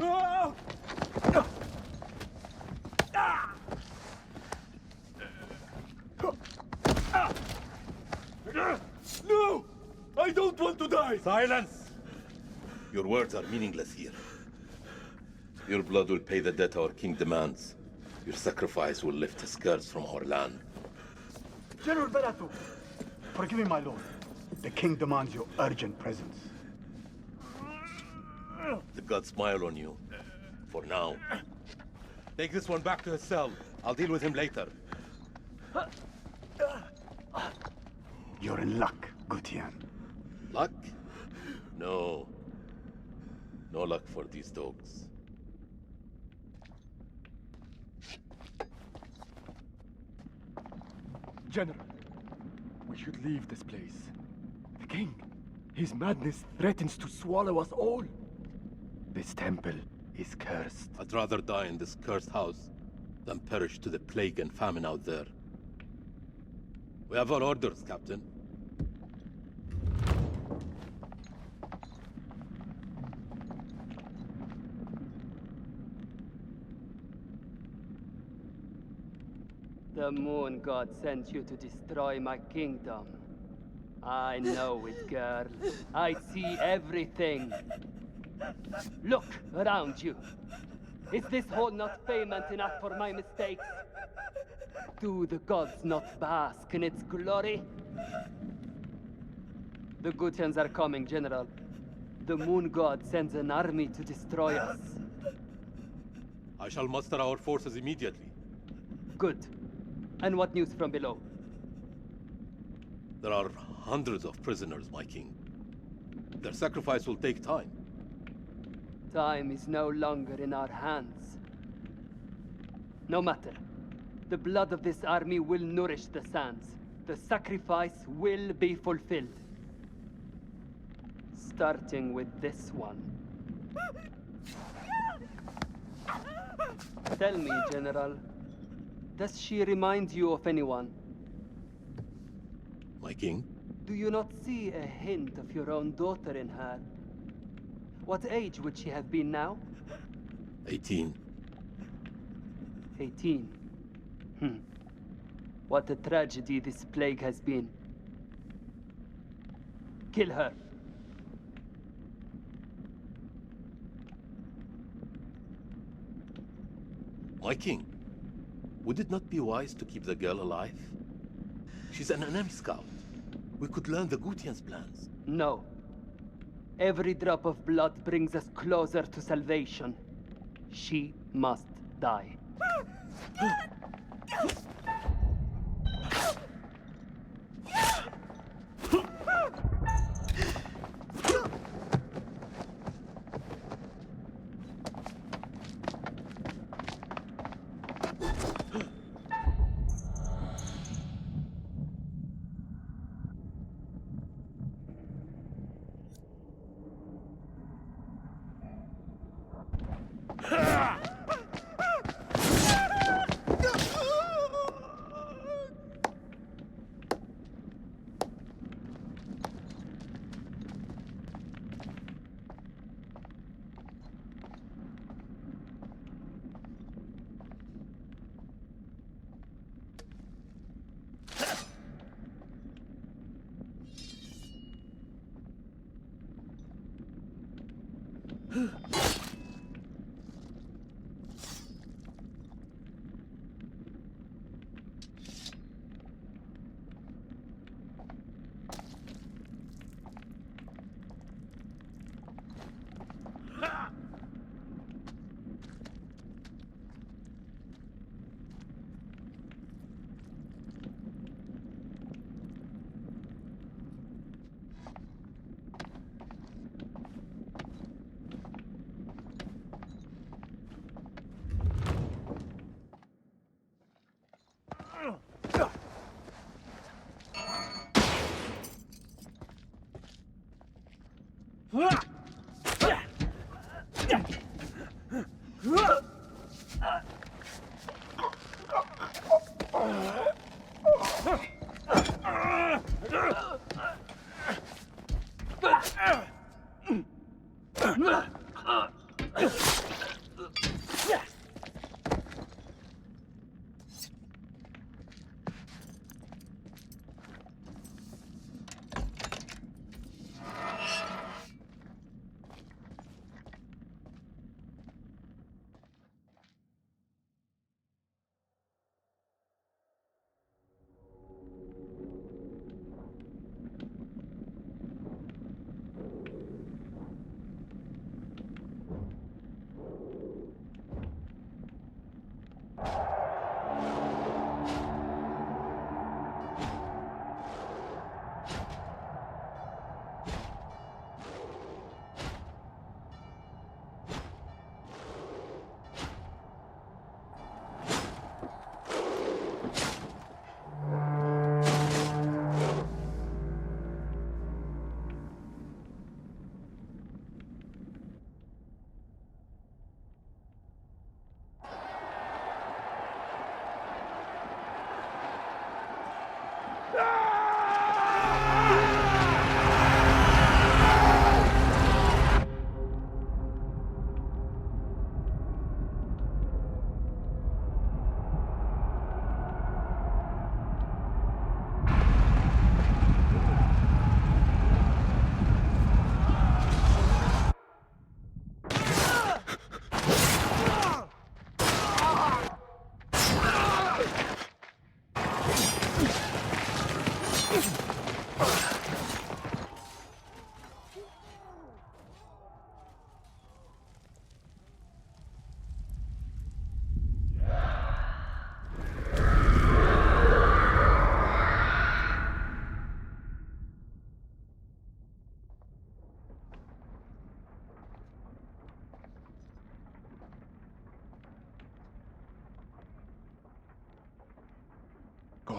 No! I don't want to die! Silence! Your words are meaningless here. Your blood will pay the debt our king demands. Your sacrifice will lift his curse from our land. General Berato, forgive me, my lord. The king demands your urgent presence. The gods smile on you. For now. Take this one back to his cell. I'll deal with him later. You're in luck, Gutian. Luck? No. No luck for these dogs. General, we should leave this place. The king, his madness threatens to swallow us all. This temple is cursed. I'd rather die in this cursed house than perish to the plague and famine out there. We have our orders, Captain. The moon god sent you to destroy my kingdom. I know it, girl. I see everything. Look around you. Is this hall not payment enough for my mistakes? Do the gods not bask in its glory? The Gutians are coming, General. The moon god sends an army to destroy us. I shall muster our forces immediately. Good. And what news from below? There are hundreds of prisoners, my king. Their sacrifice will take time. Time is no longer in our hands. No matter. The blood of this army will nourish the sands. The sacrifice will be fulfilled. Starting with this one. Tell me, General, does she remind you of anyone? My king? Do you not see a hint of your own daughter in her? What age would she have been now? 18. 18. What a tragedy this plague has been. Kill her. My king, would it not be wise to keep the girl alive? She's an enemy scout. We could learn the Gutian's plans. No. Every drop of blood brings us closer to salvation. She must die.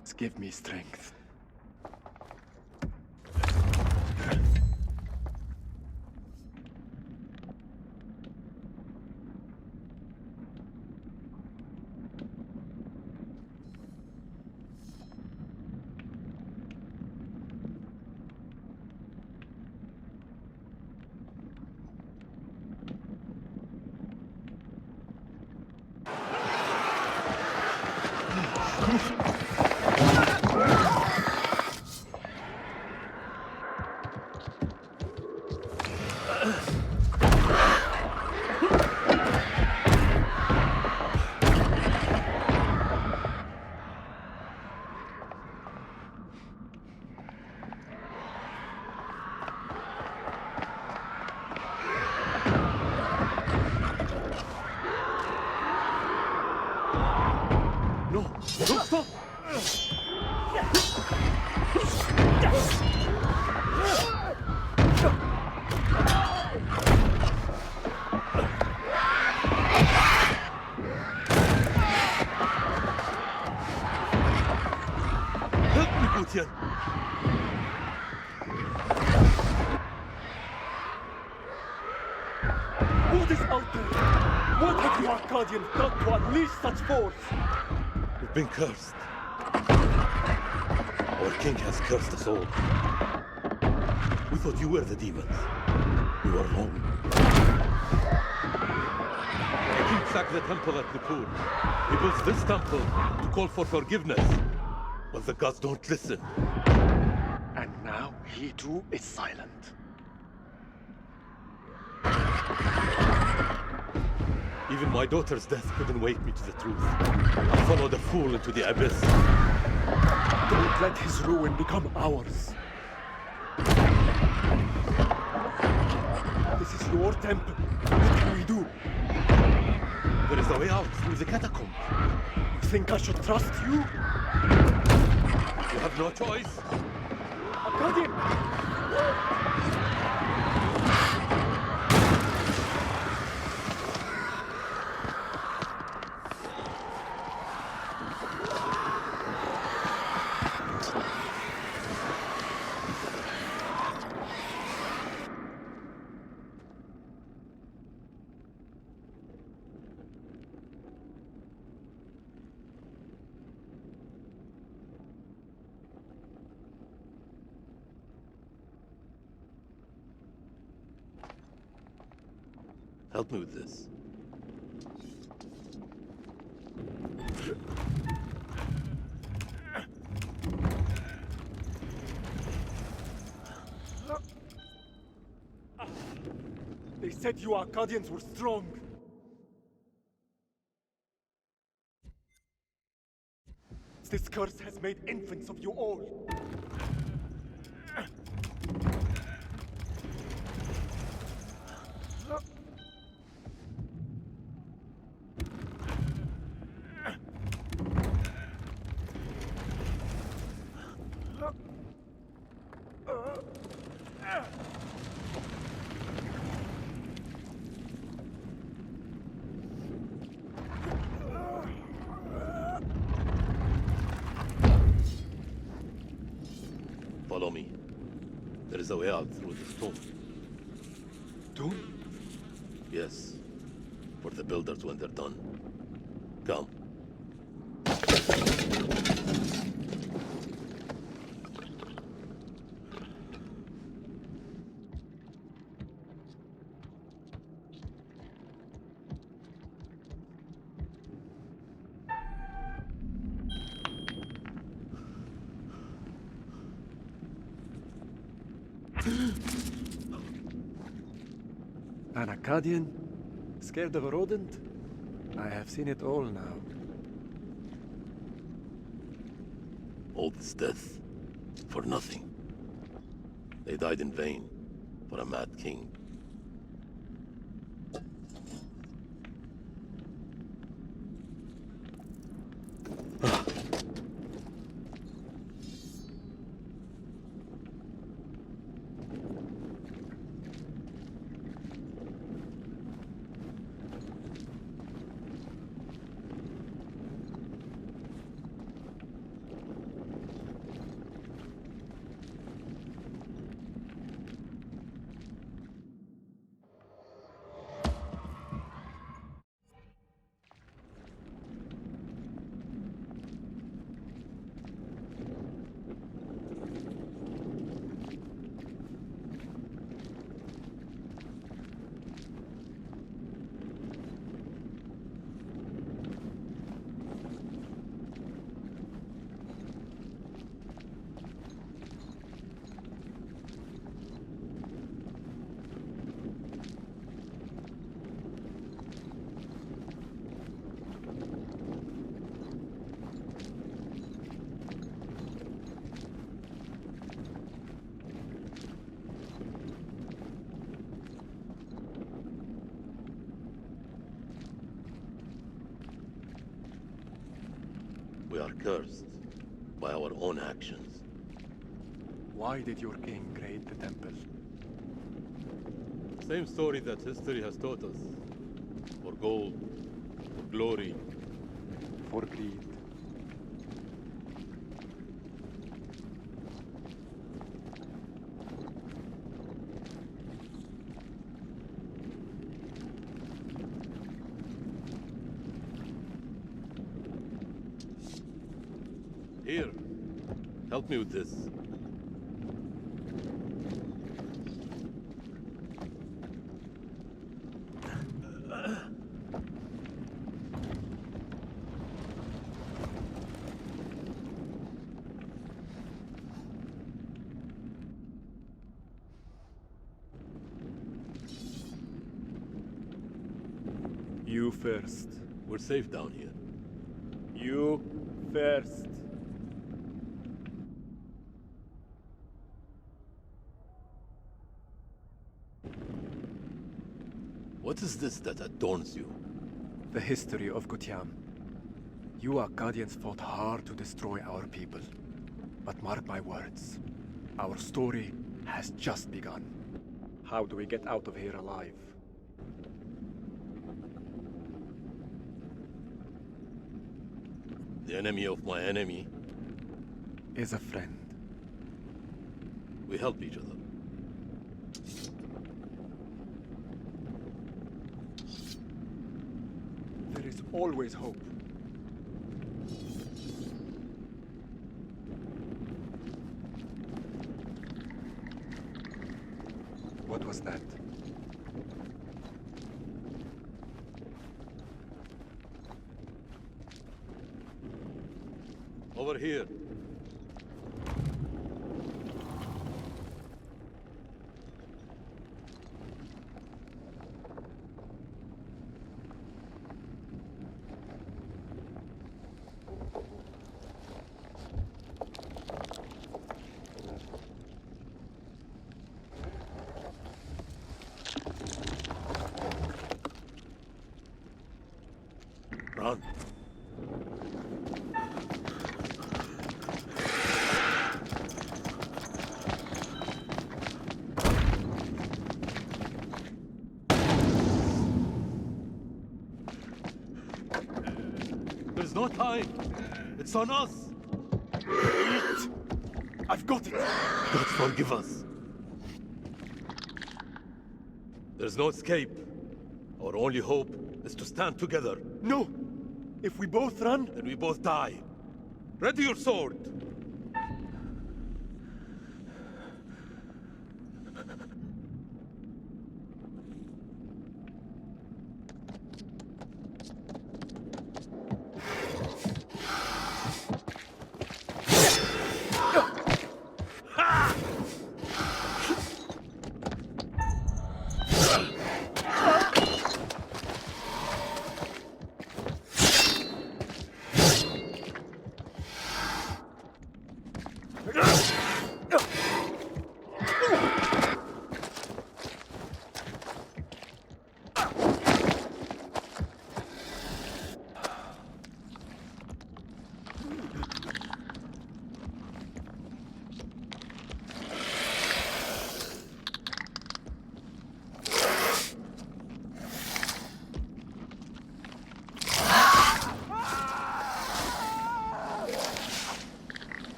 gods give me strength. Stop! Help me, Gutian! What is out there? What have the Arcadians done to unleash such force? We've been cursed. Our king has cursed us all. We thought you were the demons. We were wrong. The king sacked the temple at Nippur. He built this temple to call for forgiveness. But the gods don't listen. And now he too is silent. Even my daughter's death couldn't wake me to the truth. I followed a fool into the abyss. Don't let his ruin become ours. This is your temple. What can we do? There is a way out through the catacombs. You think I should trust you? You have no choice. Arcadian! Help me with this. They said you Arcadians were strong. This curse has made infants of you all. Follow me. There is a way out through this tomb. Tomb? Yes. For the builders when they're done. Come. An Akkadian? Scared of a rodent? I have seen it all now. All this death. For nothing. They died in vain. For a mad king. are cursed by our own actions. Why did your king raid the temple? Same story that history has taught us. For gold, for glory. For greed. Here, help me with this. You first. We're safe down here. You first. What is this that adorns you? The history of Gutiam. You Akkadians fought hard to destroy our people. But mark my words, our story has just begun. How do we get out of here alive? The enemy of my enemy. Is a friend. We help each other. There is always hope. What was that? Over here. Run. There's no time. It's on us. I've got it! God forgive us. There's no escape. Our only hope is to stand together. No! If we both run... Then we both die. Ready your sword.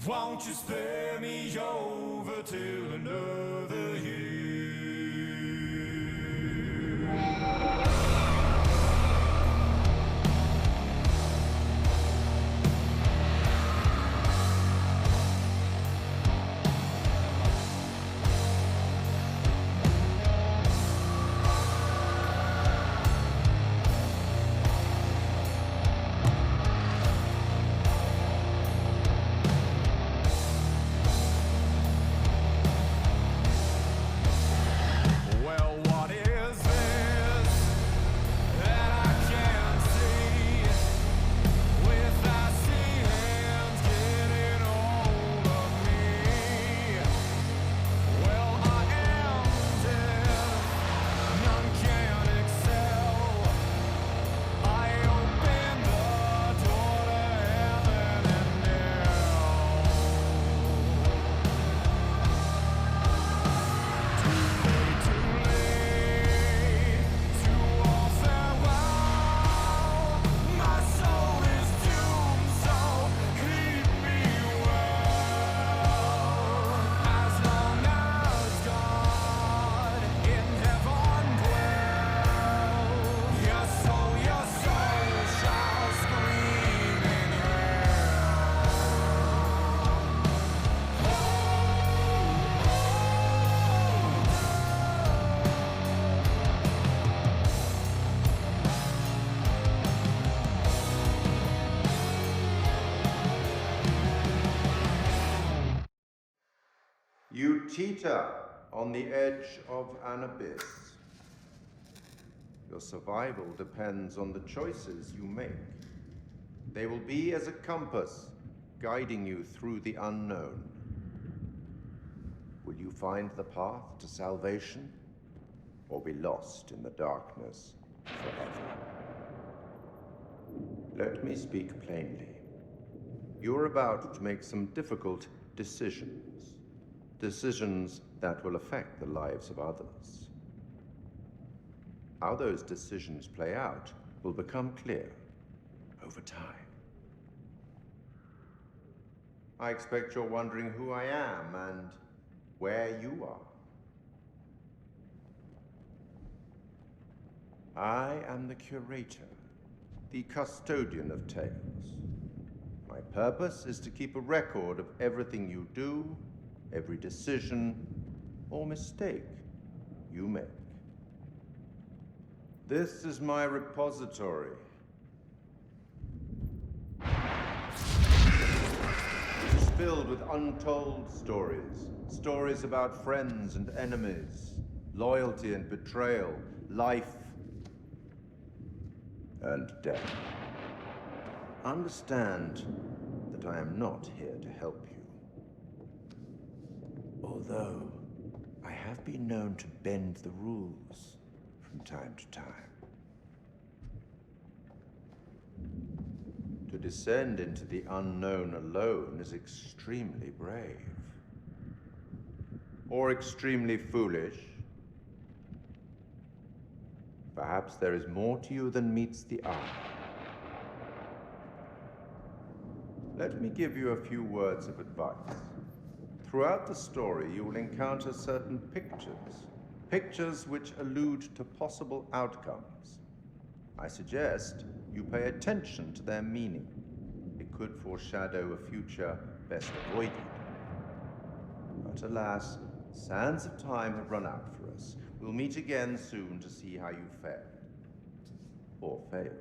Won't you spare me over till another year? teeter on the edge of an abyss. Your survival depends on the choices you make. They will be as a compass, guiding you through the unknown. Will you find the path to salvation, or be lost in the darkness forever? Let me speak plainly. You're about to make some difficult decisions. Decisions that will affect the lives of others. How those decisions play out will become clear over time. I expect you're wondering who I am and where you are. I am the curator, the custodian of tales. My purpose is to keep a record of everything you do, every decision or mistake you make. This is my repository. It is filled with untold stories. Stories about friends and enemies, loyalty and betrayal, life and death. Understand that I am not here to help you. Although I have been known to bend the rules from time to time. To descend into the unknown alone is extremely brave. Or extremely foolish. Perhaps there is more to you than meets the eye. Let me give you a few words of advice. Throughout the story, you will encounter certain pictures. Pictures which allude to possible outcomes. I suggest you pay attention to their meaning. It could foreshadow a future best avoided. But alas, sands of time have run out for us. We'll meet again soon to see how you fared. Or failed.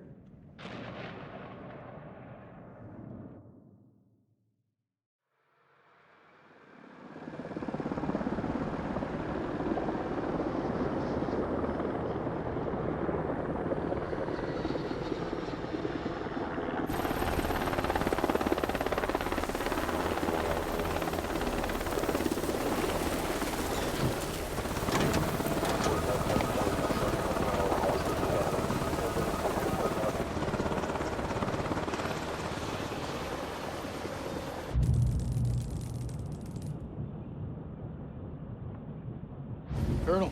Colonel,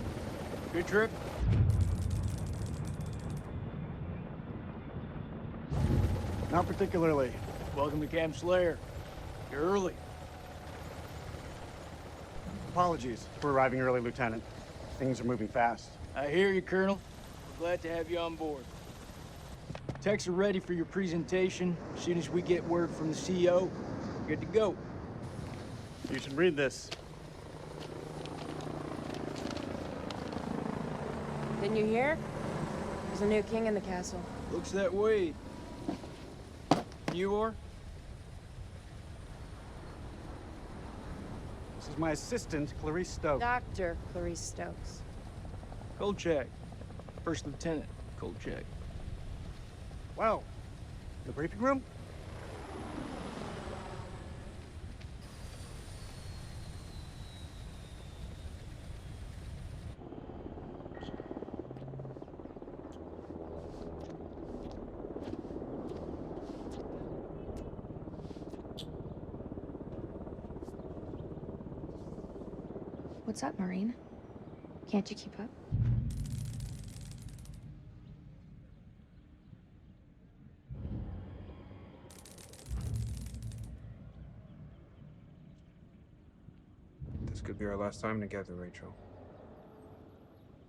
good trip? Not particularly. Welcome to Camp Slayer. You're early. Apologies for arriving early, Lieutenant. Things are moving fast. I hear you, Colonel. We're glad to have you on board. Techs are ready for your presentation. As soon as we get word from the CEO, we're good to go. You should read this. Didn't you hear? There's a new king in the castle. Looks that way. You are? This is my assistant, Clarice Stokes. Dr. Clarice Stokes. Kolchak. First Lieutenant Kolchak. Well, the briefing room? What's up, Marine? Can't you keep up? This could be our last time together, Rachel.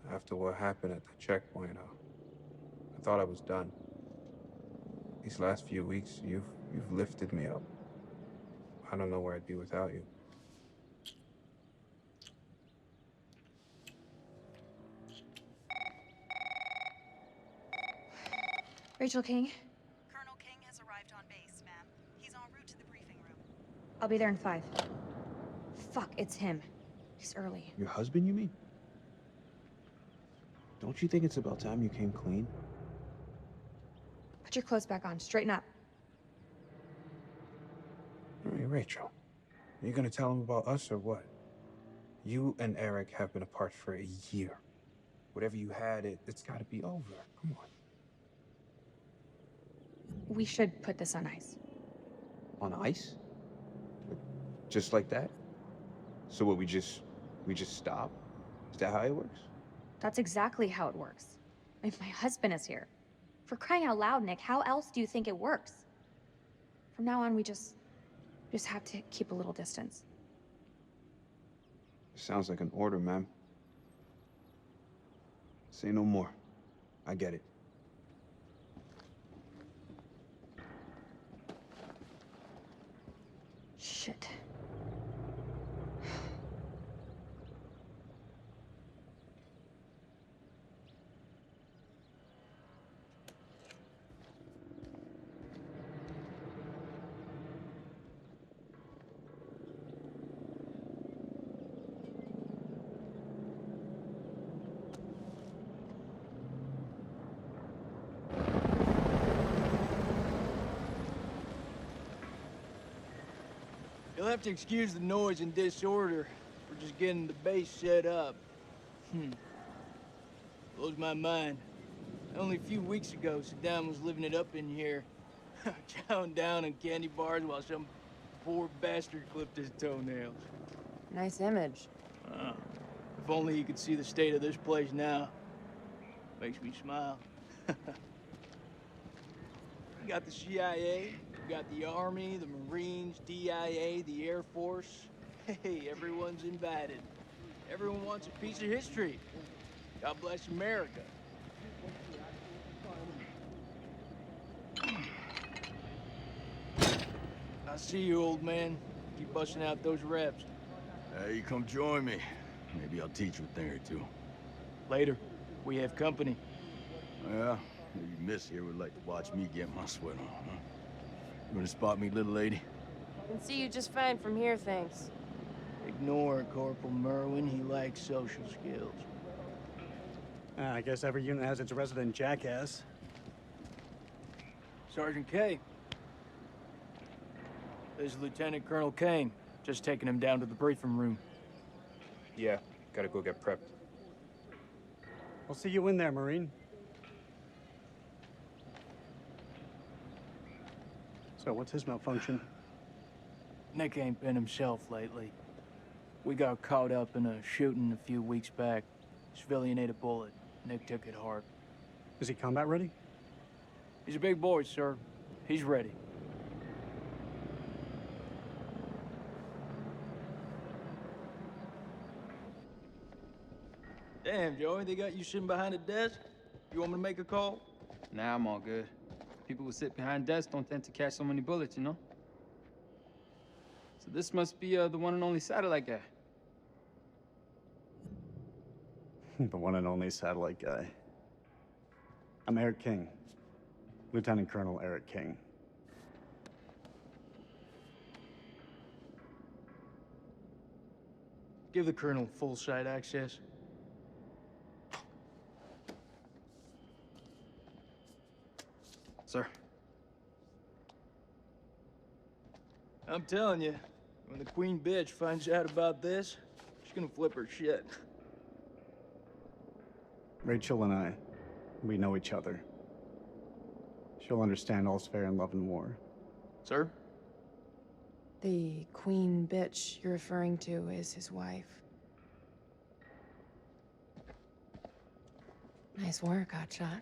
After what happened at the checkpoint, I thought I was done. These last few weeks, you've lifted me up. I don't know where I'd be without you. Rachel King? Colonel King has arrived on base, ma'am. He's en route to the briefing room. I'll be there in 5. Fuck, it's him. He's early. Your husband, you mean? Don't you think it's about time you came clean? Put your clothes back on. Straighten up. Hey, Rachel, are you gonna tell him about us or what? You and Eric have been apart for a year. Whatever you had, it's gotta be over. Come on. We should put this on ice. On ice? Just like that? So what, we just stop? Is that how it works? That's exactly how it works. If my husband is here. For crying out loud, Nick, how else do you think it works? From now on, we just have to keep a little distance. Sounds like an order, ma'am. Say no more. I get it. Shit. You'll have to excuse the noise and disorder. We're just getting the base set up. Blows my mind. Only a few weeks ago, Saddam was living it up in here. Chowing down on candy bars while some poor bastard clipped his toenails. Nice image. If only you could see the state of this place now. Makes me smile. You got the CIA, you got the Army, the Marines, DIA, the Air Force. Hey, everyone's invited. Everyone wants a piece of history. God bless America. I see you, old man. Keep busting out those reps. Hey, you come join me. Maybe I'll teach you a thing or two. Later. We have company. Yeah, maybe Miss here would like to watch me get my sweat on, huh? You wanna spot me, little lady? Can see you just fine from here, thanks. Ignore Corporal Merwin. He lacks social skills. I guess every unit has its resident jackass. Sergeant K. This is Lieutenant Colonel Kane. Just taking him down to the briefing room. Yeah, gotta go get prepped. I'll see you in there, Marine. So what's his malfunction? Nick ain't been himself lately. We got caught up in a shooting a few weeks back. Civilian ate a bullet. Nick took it hard. Is he combat ready? He's a big boy, sir. He's ready. Damn, Joey, they got you sitting behind a desk? You want me to make a call? Nah, I'm all good. People who sit behind desks don't tend to catch so many bullets, you know? So this must be the one and only satellite guy. The one and only satellite guy. I'm Eric King. Lieutenant Colonel Eric King. Give the Colonel full site access. Sir. I'm telling you, when the Queen bitch finds out about this, she's gonna flip her shit. Rachel and I, we know each other. She'll understand all's fair in love and war. Sir? The queen bitch you're referring to is his wife. Nice work, hotshot.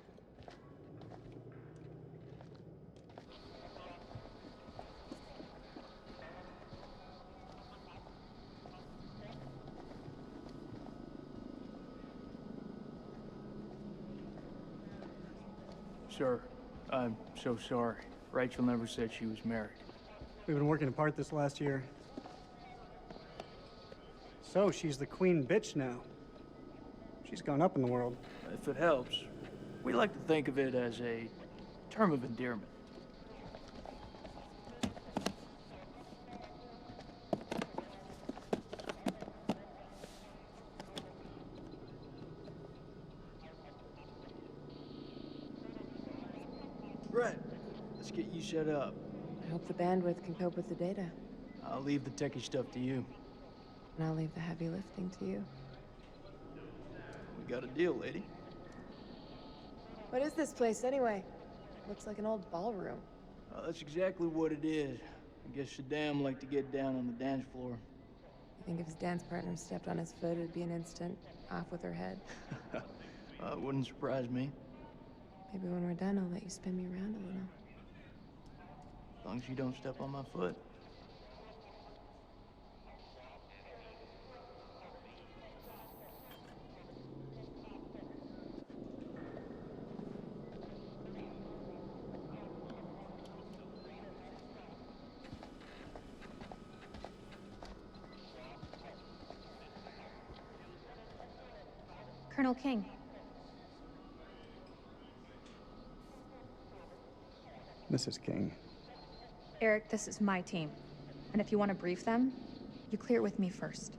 Sir, I'm so sorry. Rachel never said she was married. We've been working apart this last year. So, she's the queen bitch now. She's gone up in the world. If it helps, we like to think of it as a term of endearment. Let's get you set up. I hope the bandwidth can cope with the data. I'll leave the techie stuff to you. And I'll leave the heavy lifting to you. We got a deal, lady. What is this place, anyway? Looks like an old ballroom. That's exactly what it is. I guess Shaddam liked to get down on the dance floor. You think if his dance partner stepped on his foot, it'd be an instant off with her head? It wouldn't surprise me. Maybe when we're done, I'll let you spin me around a little. As long as you don't step on my foot. Colonel King. Mrs. King. Eric, this is my team. And if you want to brief them, you clear it with me first.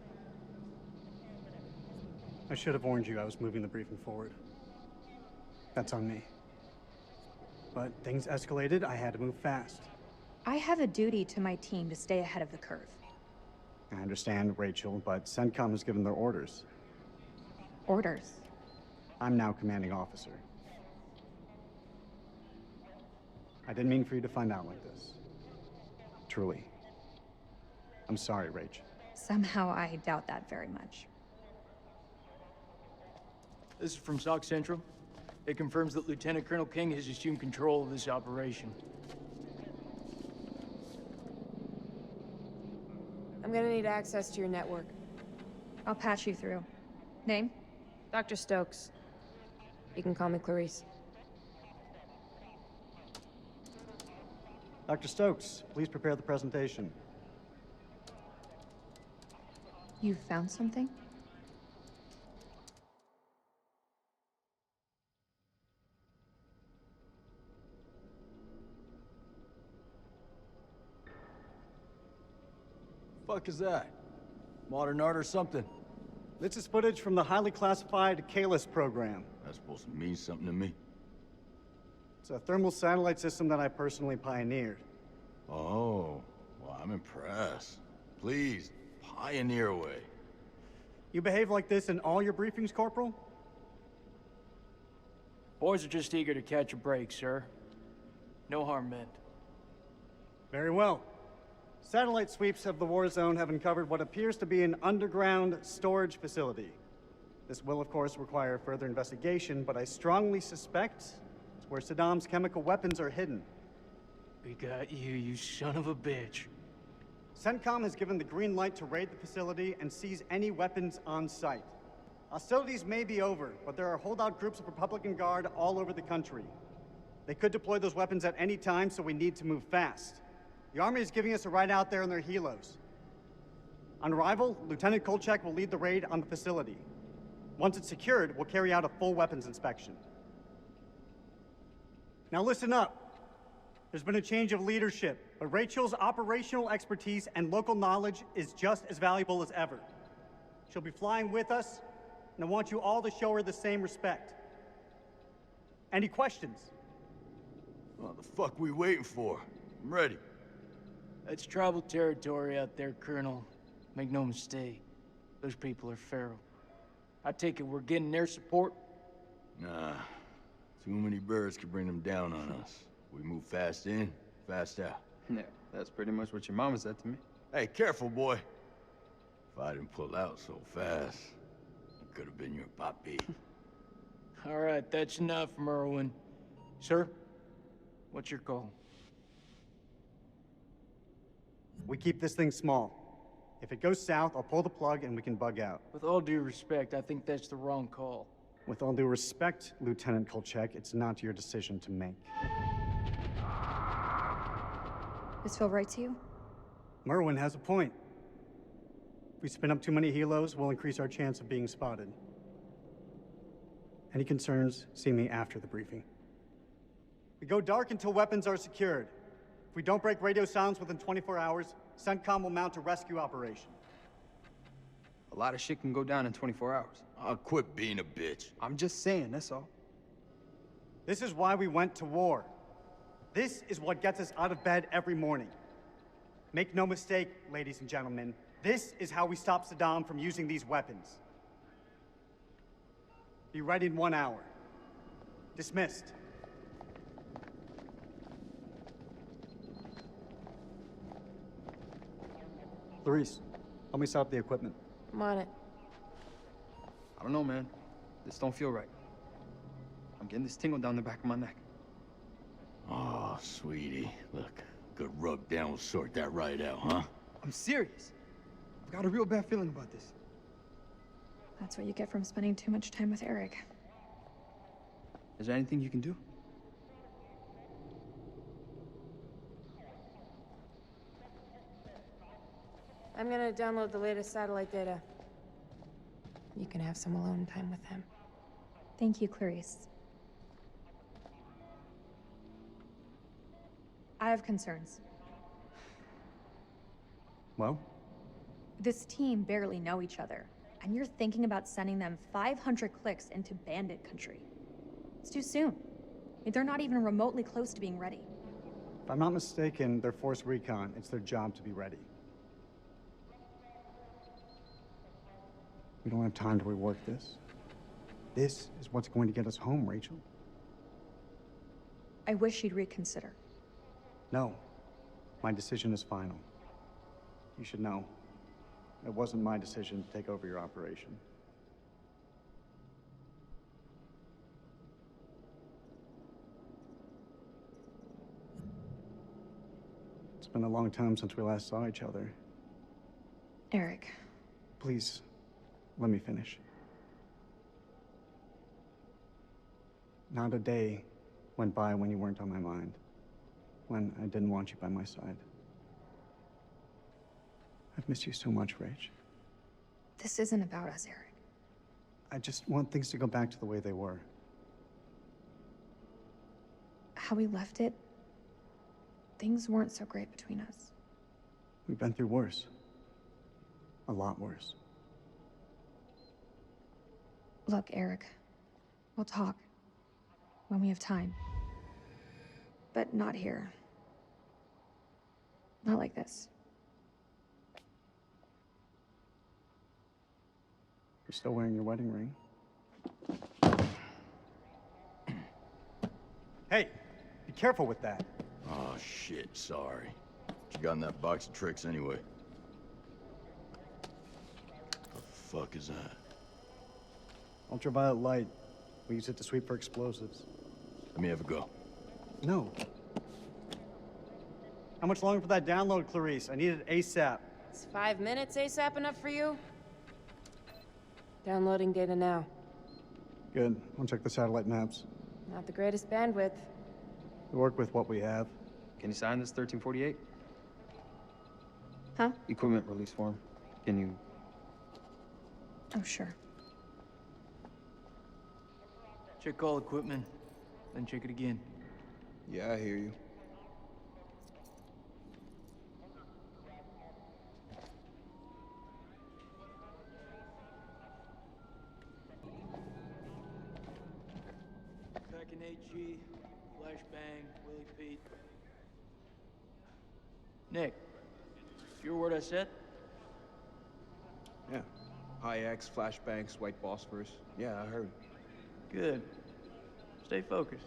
I should have warned you I was moving the briefing forward. That's on me. But things escalated, I had to move fast. I have a duty to my team to stay ahead of the curve. I understand, Rachel, but CENTCOM has given their orders. Orders? I'm now commanding officer. I didn't mean for you to find out like this. Truly. I'm sorry, Rach. Somehow I doubt that very much. This is from SOC Central. It confirms that Lieutenant Colonel King has assumed control of this operation. I'm gonna need access to your network. I'll patch you through. Name? Dr. Stokes. You can call me Clarice. Dr. Stokes, please prepare the presentation. You found something? Fuck is that? Modern art or something? This is footage from the highly classified Kalis program. That's supposed to mean something to me. It's a thermal satellite system that I personally pioneered. Oh, well, I'm impressed. Please, pioneer away. You behave like this in all your briefings, Corporal? Boys are just eager to catch a break, sir. No harm meant. Very well. Satellite sweeps of the war zone have uncovered what appears to be an underground storage facility. This will, of course, require further investigation, but I strongly suspect it's where Saddam's chemical weapons are hidden. We got you, you son of a bitch. CENTCOM has given the green light to raid the facility and seize any weapons on site. Hostilities may be over, but there are holdout groups of Republican Guard all over the country. They could deploy those weapons at any time, so we need to move fast. The Army is giving us a ride out there in their helos. On arrival, Lieutenant Kolchak will lead the raid on the facility. Once it's secured, we'll carry out a full weapons inspection. Now listen up. There's been a change of leadership, but Rachel's operational expertise and local knowledge is just as valuable as ever. She'll be flying with us, and I want you all to show her the same respect. Any questions? What the fuck we waiting for? I'm ready. That's tribal territory out there, Colonel. Make no mistake. Those people are feral. I take it we're getting their support? Nah. Too many birds could bring them down on us. We move fast in, fast out. Yeah, that's pretty much what your mama said to me. Hey, careful, boy. If I didn't pull out so fast, it could have been your papi. All right, that's enough, Merwin. Sir, what's your call? We keep this thing small. If it goes south, I'll pull the plug and we can bug out. With all due respect, I think that's the wrong call. With all due respect, Lieutenant Kolchak, it's not your decision to make. This feel right to you? Merwin has a point. If we spin up too many helos, we'll increase our chance of being spotted. Any concerns, see me after the briefing. We go dark until weapons are secured. If we don't break radio silence within 24 hours, CENTCOM will mount a rescue operation. A lot of shit can go down in 24 hours. I'll quit being a bitch. I'm just saying, that's all. This is why we went to war. This is what gets us out of bed every morning. Make no mistake, ladies and gentlemen, this is how we stop Saddam from using these weapons. Be ready in 1 hour. Dismissed. Clarice, help me set up the equipment. I'm on it. I don't know, man. This don't feel right. I'm getting this tingle down the back of my neck. Oh, sweetie. Look, good rub down will sort that right out, huh? I'm serious. I've got a real bad feeling about this. That's what you get from spending too much time with Eric. Is there anything you can do? I'm gonna download the latest satellite data. You can have some alone time with him. Thank you, Clarice. I have concerns. Well? This team barely know each other, and you're thinking about sending them 500 clicks into bandit country. It's too soon. They're not even remotely close to being ready. If I'm not mistaken, they're force recon. It's their job to be ready. We don't have time to rework this. This is what's going to get us home, Rachel. I wish you'd reconsider. No. My decision is final. You should know. It wasn't my decision to take over your operation. It's been a long time since we last saw each other. Eric. Please, let me finish. Not a day went by when you weren't on my mind. When I didn't want you by my side. I've missed you so much, Rach. This isn't about us, Eric. I just want things to go back to the way they were. How we left it, things weren't so great between us. We've been through worse. A lot worse. Look, Eric, we'll talk when we have time. But not here. Not like this. You're still wearing your wedding ring. Hey, be careful with that. Oh, shit, sorry. What you got in that box of tricks anyway? The fuck is that? Ultraviolet light. We use it to sweep for explosives. Let me have a go. No. How much longer for that download, Clarice? I need it ASAP. Is 5 minutes ASAP enough for you? Downloading data now. Good. I'll check the satellite maps. Not the greatest bandwidth. We work with what we have. Can you sign this 1348? Huh? Equipment release form. Can you? Oh, sure. Check all equipment, then check it again. Yeah, I hear you. Packing HG, flashbang, Willie Pete. Nick, you hear what I said? Yeah. High X, flashbangs, white phosphorus. Yeah, I heard. Good. Stay focused.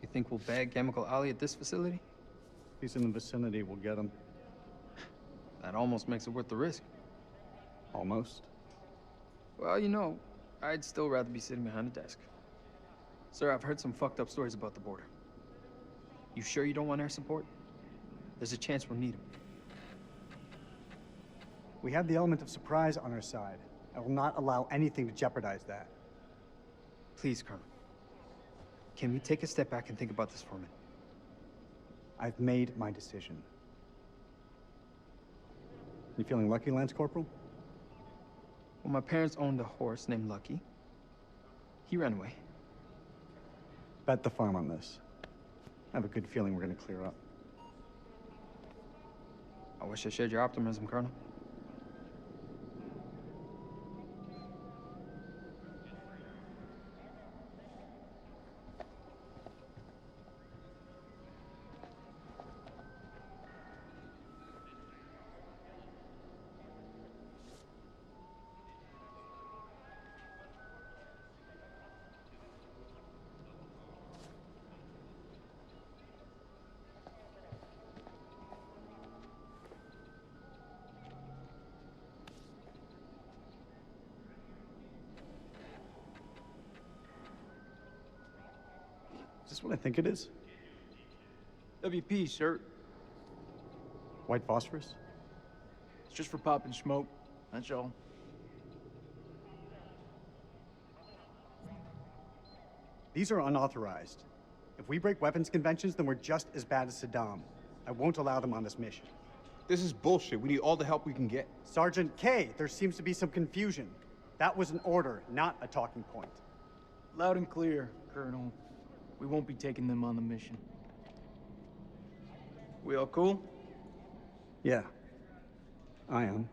You think we'll bag Chemical Ali at this facility? If he's in the vicinity, we'll get him. That almost makes it worth the risk. Almost. Well, you know, I'd still rather be sitting behind a desk. Sir, I've heard some fucked up stories about the border. You sure you don't want air support? There's a chance we'll need them. We have the element of surprise on our side. I will not allow anything to jeopardize that. Please, Colonel. Can we take a step back and think about this for a minute? I've made my decision. You feeling lucky, Lance Corporal? Well, my parents owned a horse named Lucky. He ran away. Bet the farm on this. I have a good feeling we're gonna clear up. I wish I shared your optimism, Colonel. Is this what I think it is? WP, sir. White phosphorus? It's just for popping smoke, that's all. These are unauthorized. If we break weapons conventions, then we're just as bad as Saddam. I won't allow them on this mission. This is bullshit. We need all the help we can get. Sergeant K, there seems to be some confusion. That was an order, not a talking point. Loud and clear, Colonel. We won't be taking them on the mission. We all cool? Yeah, I am.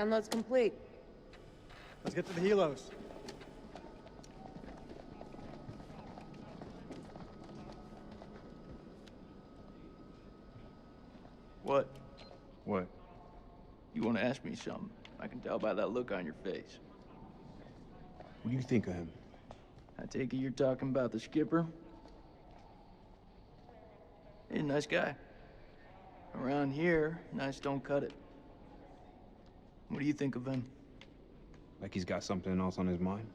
Download's complete. Let's get to the helos. What? What? You want to ask me something? I can tell by that look on your face. What do you think of him? I take it you're talking about the skipper? He's a nice guy. Around here, nice don't cut it. What do you think of him? Like he's got something else on his mind?